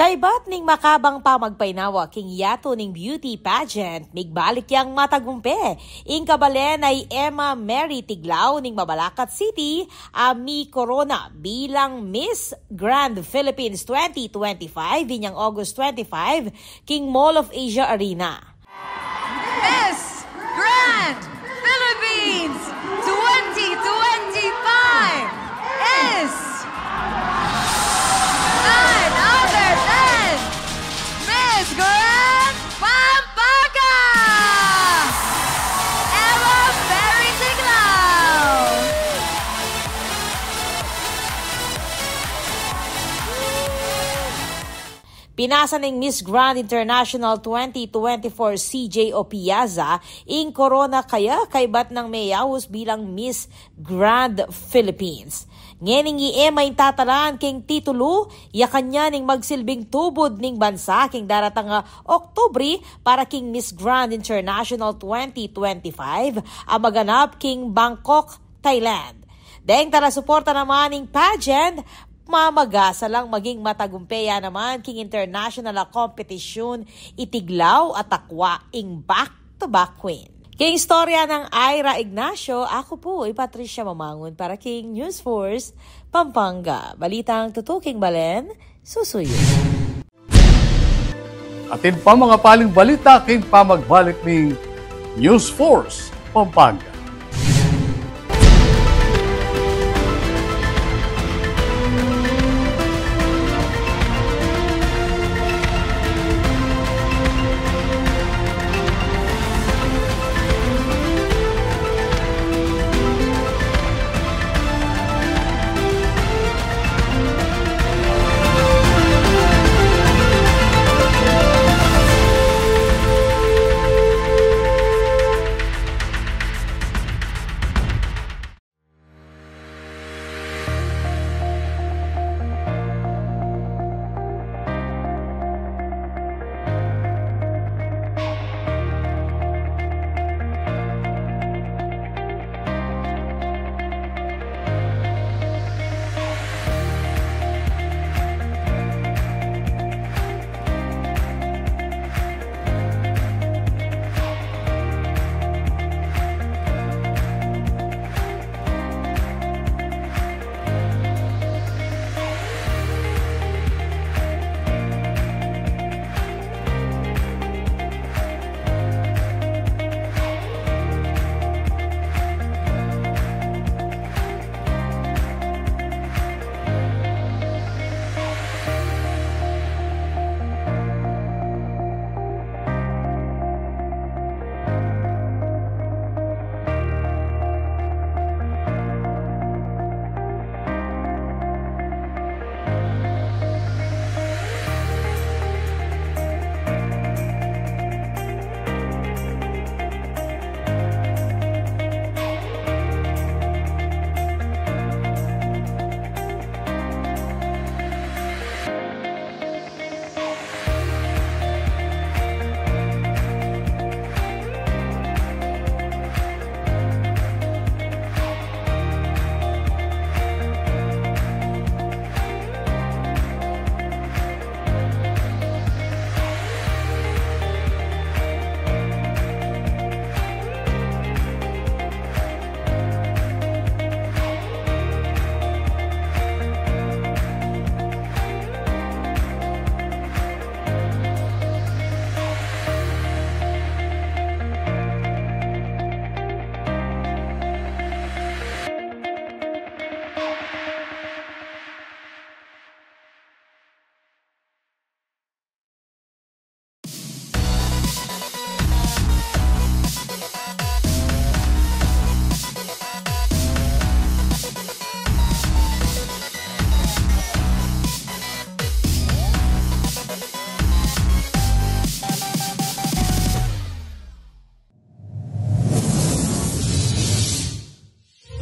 Kaibat ning makabang pamagpainawa king yato ning beauty pageant, migbalik yang matagumpe. Ing kabalen ay Emma Mary Tiglao ning Mabalacat City, Ami Corona bilang Miss Grand Philippines 2025 binyang August 25 king Mall of Asia Arena. Miss Grand Philippines 2025 is none other than Miss Grand Pampanga, Emma Mary Tiglao. Pinasa ng Miss Grand International 2024 CJ Opiaza ing Corona kaya kaibat ng mayawos bilang Miss Grand Philippines. Ngening iemay tatalaan king titulo, yakan niya ning magsilbing tubod ning bansa king daratang Oktubre para king Miss Grand International 2025 ang maganap king Bangkok, Thailand. Dahing tara suporta naman ning pageant, mamagasa lang maging matagumpeya naman king international competition itiglaw at takwa ing back-to-back queen. King istorya ng Ira Ignacio, ako po ay Patricia Mamangon para King News Force, Pampanga. Balitang tutuking balen, susuyo. Atin pa mga paling balita king pamagbalik ng News Force, Pampanga.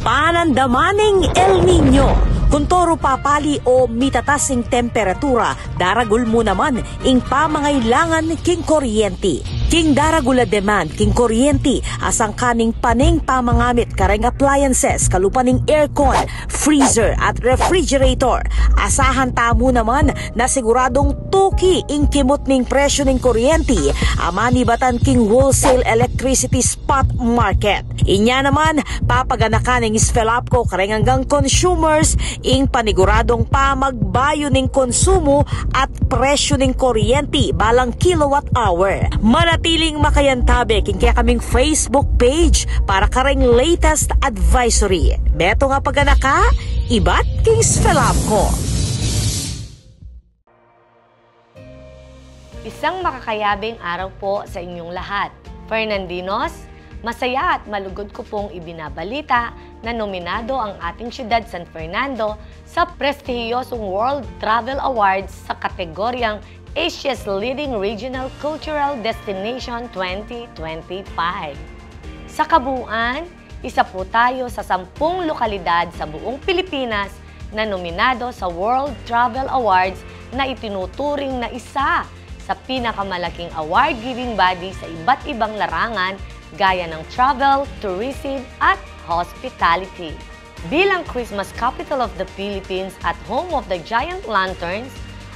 Panandamaning El Nino. Kung toro papali o mitatasing temperatura, daragul mo naman ing pamangailangan king kuryente. King daragula demand, king kuryente, asang kaning paning pamangamit kareng appliances, kalupaning aircon, freezer at refrigerator. Asahan tamo naman na siguradong tuki ing kimot ning presyo ning kuryente, amani batan king wholesale electricity spot market. Inya naman, papaganakan ning Sfelapco kareng hanggang consumers ing paniguradong pa magbayo ning konsumo at presyo ning kuryente balang kilowatt hour. Manatiling makayantabe king kaya kaming Facebook page para kareng latest advisory. Beto nga paganaka, ibat king Sfelapco. Isang makakayabing araw po sa inyong lahat. Fernandinos, masaya at malugod ko pong ibinabalita na nominado ang ating siyudad San Fernando sa prestihiyosong World Travel Awards sa kategoryang Asia's Leading Regional Cultural Destination 2025. Sa kabuuan, isa po tayo sa 10 lokalidad sa buong Pilipinas na nominado sa World Travel Awards na itinuturing na isa sa pinakamalaking award-giving body sa iba't ibang larangan gaya ng travel, tourism at hospitality. Bilang Christmas capital of the Philippines at home of the giant lanterns,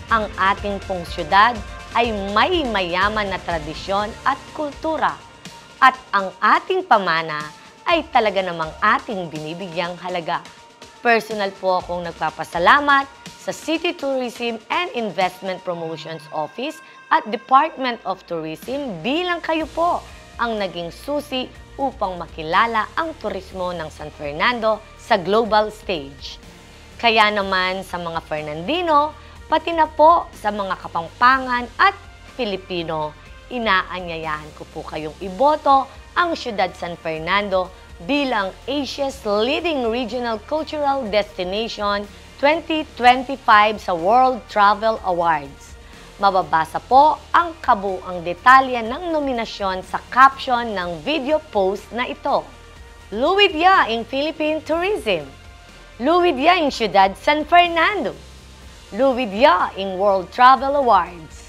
ang ating pong syudad ay may mayaman na tradisyon at kultura. At ang ating pamana ay talaga namang ating binibigyang halaga. Personal po akong nagpapasalamat sa City Tourism and Investment Promotions Office at Department of Tourism bilang kayo po ang naging susi upang makilala ang turismo ng San Fernando sa global stage. Kaya naman sa mga Fernandino, pati na po sa mga Kapampangan at Filipino, inaanyayahan ko po kayong iboto ang siyudad San Fernando bilang Asia's Leading Regional Cultural Destination 2025 sa World Travel Awards. Mababasa po ang kabuang detalye ng nominasyon sa caption ng video post na ito. Luwidya in Philippine Tourism. Luwidya in Ciudad San Fernando. Luwidya in World Travel Awards.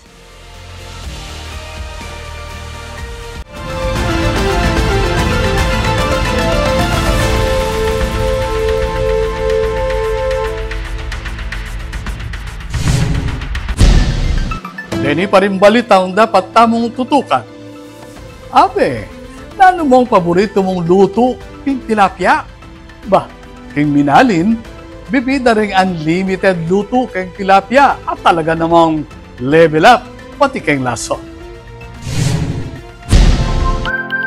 Deni pa rin balitang dapat tamong tutukan. Abe, ano mong paborito mong luto, king tilapia? Bah, king minalin, bibida ring unlimited luto king tilapia at talaga namang level up, pati king laso.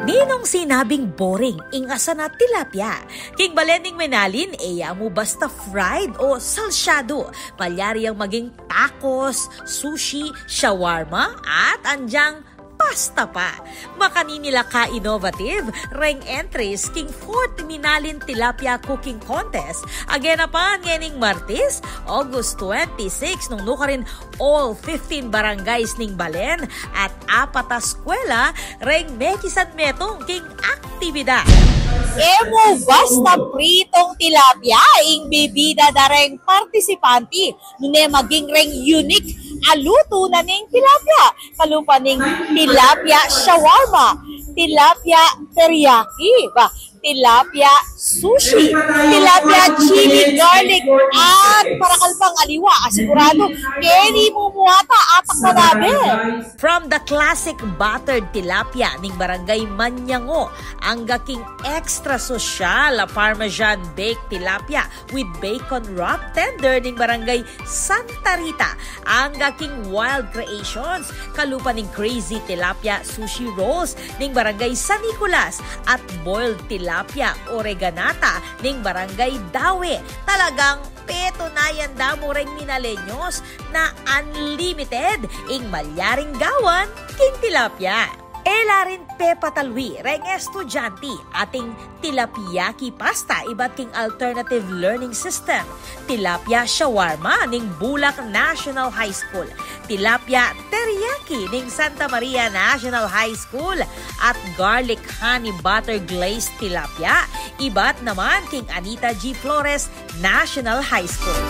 Ninong sinabing boring, ingasa na tilapia. King balending menalin, eya mo basta fried o salsyado. Palyari ang maging tacos, sushi, shawarma, at andyang pasta pa. Makaninila ka innovative, reng entries king 4th Minalin Tilapia Cooking Contest. Again pa ngening Martes, August 26, nung nukarin all 15 barangays ning Balen at 4 eskwela, reng mekisan metong king aktibidad. Emo basta pritong tilapia ing bibida dareng partisipanti ne maging reng unique aluto na ning tilapia kalupa ning tilapia shawarma, tilapia teriyaki, tilapia sushi, tilapia chili garlic at parakalpang aliwa. Asigurado keni mo muata atak na nabe. From the classic buttered tilapia ning barangay Manyango, ang gaking extra social Parmesan baked tilapia with bacon wrap tender ning barangay Santa Rita, ang gaking wild creations kalupa ning crazy tilapia sushi rolls ning barangay San Nicolas at boiled tilapia oreganata ning barangay Dawe. Talagang petunayan damo ring minalenyos na unlimited ing malyaring gawan king tilapia. Ela rin Pepa Talwi, reng estudyante, ating tilapiyaki pasta, iba't king alternative learning system, tilapia shawarma ning Bulak National High School, tilapia teriyaki ning Santa Maria National High School, at garlic honey butter glazed tilapia, iba't naman king Anita G. Flores National High School.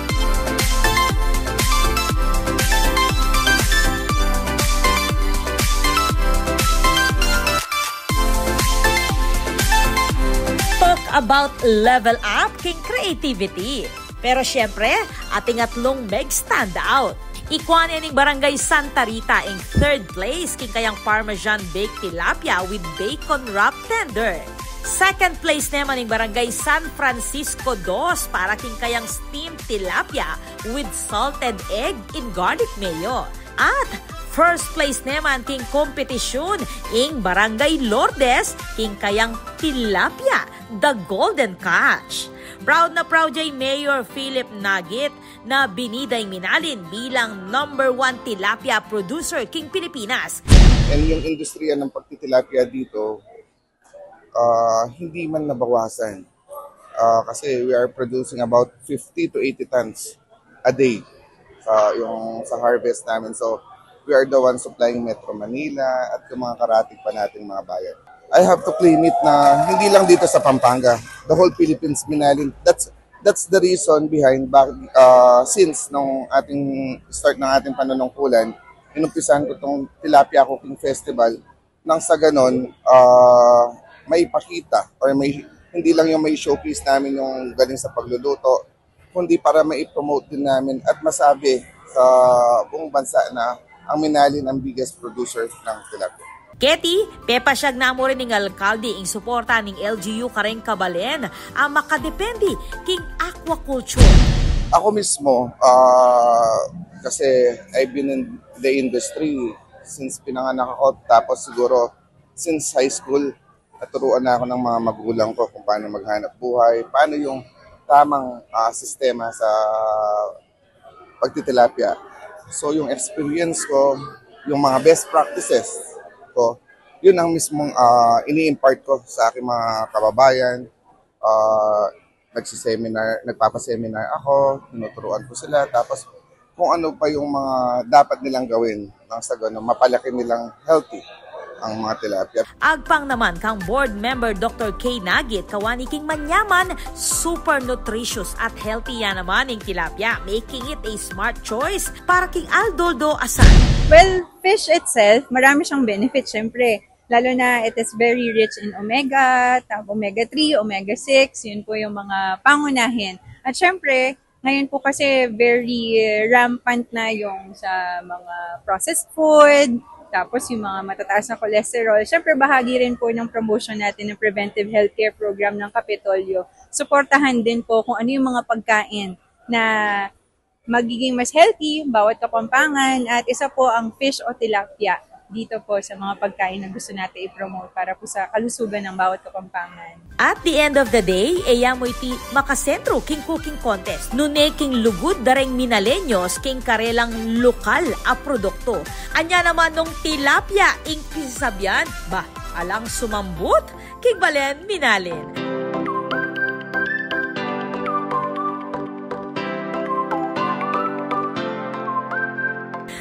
about level up king creativity. Pero syempre, ating atlong meg stand out. Ikuan ning Barangay Santa Rita in 3rd place king kayang Parmesan baked tilapia with bacon wrap tender. 2nd place naman ning Barangay San Francisco 2 para king kayang steamed tilapia with salted egg in garlic mayo. At 1st place naman king kompetisyon ing Barangay Lourdes king kayang tilapia, the Golden Catch. Proud na proud jay Mayor Philip Nagit na biniday minalin bilang number 1 tilapia producer king Pilipinas. And yung industriya ng pagtitilapia dito, hindi man nabawasan. Kasi we are producing about 50 to 80 tons a day sa harvest namin. So we are the ones supplying Metro Manila at yung mga karatig pa nating mga bayan. I have to claim it na hindi lang dito sa Pampanga, the whole Philippines minalin. That's the reason behind since nung ating start ng ating panunungkulan, inumpisahan ko tong Tilapia Cooking Festival nang sa ganon may pakita or hindi lang yung may showcase namin yung galing sa pagluluto, kundi para mai-promote din namin at masabi sa buong bansa na ang Minalin ang biggest producer ng tilapia. Keti, pepasyag na mo rin ng alkalde ing suporta ng LGU Kareng Kabalen ang makadepende king aquaculture. Ako mismo, kasi I've been in the industry since pinanganak ako, tapos siguro since high school, naturuan na ako ng mga magulang ko kung paano maghanap buhay, paano yung tamang sistema sa pagtitilapia. So yung experience ko, yung mga best practices ko, yun ang mismong ini-impart ko sa aking mga kababayan. Nagpapaseminar ako, tinuturuan ko sila, tapos kung ano pa yung mga dapat nilang gawin nang sa ganun, mapalaki nilang healthy ang mga tilapia. Agpang naman kang board member Dr. K. Nagit, kawani king manyaman, super nutritious at healthy yan naman ng tilapia, making it a smart choice para king Aldoldo Asan. Well, fish itself, marami siyang benefits syempre. Lalo na it is very rich in omega, omega-3, omega-6, yun po yung mga pangunahin. At syempre, ngayon po kasi very rampant na yung sa mga processed food, tapos yung mga matataas na cholesterol. Syempre, bahagi rin po ng promotion natin ng preventive healthcare program ng Kapitolyo. Suportahan din po kung ano yung mga pagkain na magiging mas healthy bawat Kapampangan, at isa po ang fish o tilapia dito po sa mga pagkain na gusto natin i-promote para po sa kalusugan ng bawat Kapampangan. At the end of the day, mo iti makasentro king cooking contest. Nune king lugod dareng minalenyos king karelang lokal a produkto. Anya naman nung tilapia ing pisabyan, alang sumambut king balen minalin.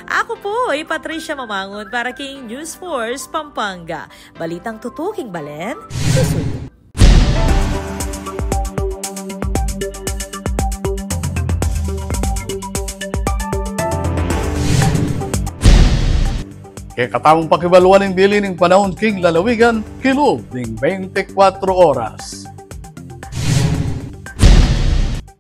Ako po ay Patricia Mamangon para king News Force Pampanga. Balitang tutuking balen, susunod. Kaya katamong pakibaluan ng bili ng panahon king lalawigan, kiloob ng 24 oras.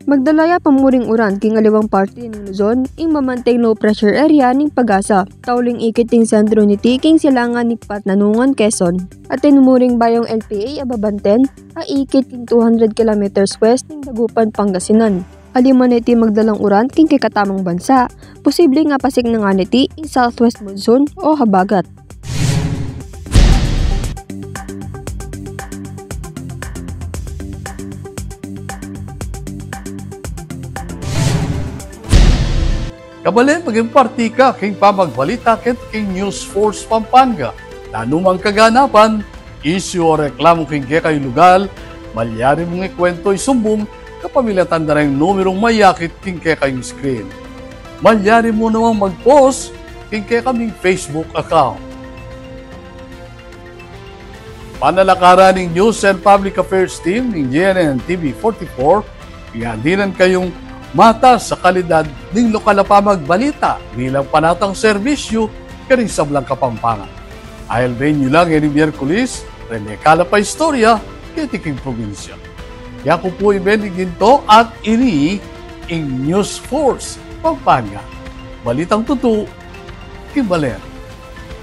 Magdalaya pamuring uran king aliwang parte ng Luzon ing mamanteng low pressure area ning Pag-asa. Tauling ikiting sentro ni Tiking silangan ni Patnanungan, Quezon. At tinumuring bayong LPA ababanten a ikit king 200 kilometers west ning Dagupan, Pangasinan. Aliman iti magdalang uran king kay katamang bansa. Posible nga pasig na nga niti ing southwest monsoon o habagat. Kabalen, maging party ka king pamagbalita ket king News Force Pampanga. Nanumang kaganapan, isyu o reklamo king kay lugal, malyari mong ikwento isumbong kapamilatan na rin numerong mayakit king kayong screen. Malyari mo namang mag-post king kaming Facebook account. Panalakaran ng News and Public Affairs Team ng GNN TV44, ihandinan kayong mata sa kalidad ng lokal na pamagbalita bilang panatang serbisyo karing sablang Kapampangan. I'll bring you lang any Miyerkules, Rene Calapa Istorya, Ketiking Provincia. Yaku po Benny Ginto at ini ing News Force Pampanga. Balitang tutu, Kibaler,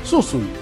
susunod.